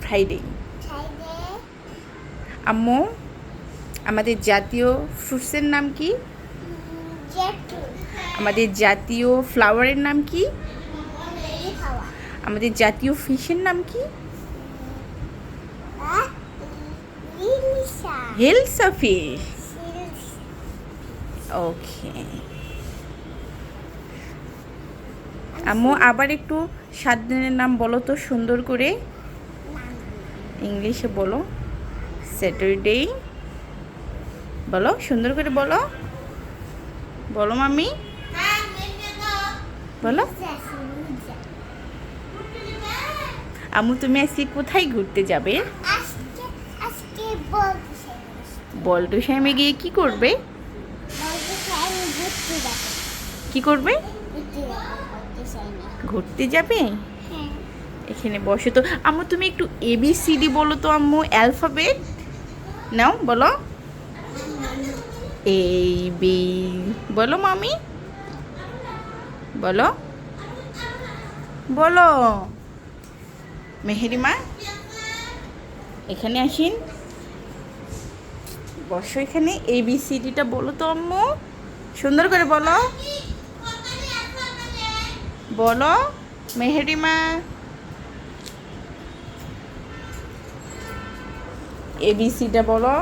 Friday. আম্মু, আমাদের জাতীয় ফ্রুটসের নাম কি? আমাদের জাতীয় ফ্লাওয়ারের নাম কি? আমাদের জাতীয় ফিশের নাম কি? হিলসা ফিশ। ওকে আম্মু, আবার একটু 7 দিনের নাম বলো তো সুন্দর করে, ইংলিশে বলো। স্যাটারডে বলো, সুন্দর করে বলো, বলো মাম্মি, বলো। আম্মু, তুমি আজকে কোথায় ঘুরতে যাবে? বল্টু সাহেবে গিয়ে কি করবে? কি করবে? ঘুরতে যাবে। এখানে বসে তো। আম্মু, তুমি একটু ABCD বলো তো আম্মু, অ্যালফাবেট নাও, বলো। AB বলো মামি, বলো, বলো। মেহেরিমা, এখানে আসিন, বসো এখানে। ABCDটা বলো তো আম্মু, সুন্দর করে বলো, বলো মেহেরিমা। ABCটা বলো।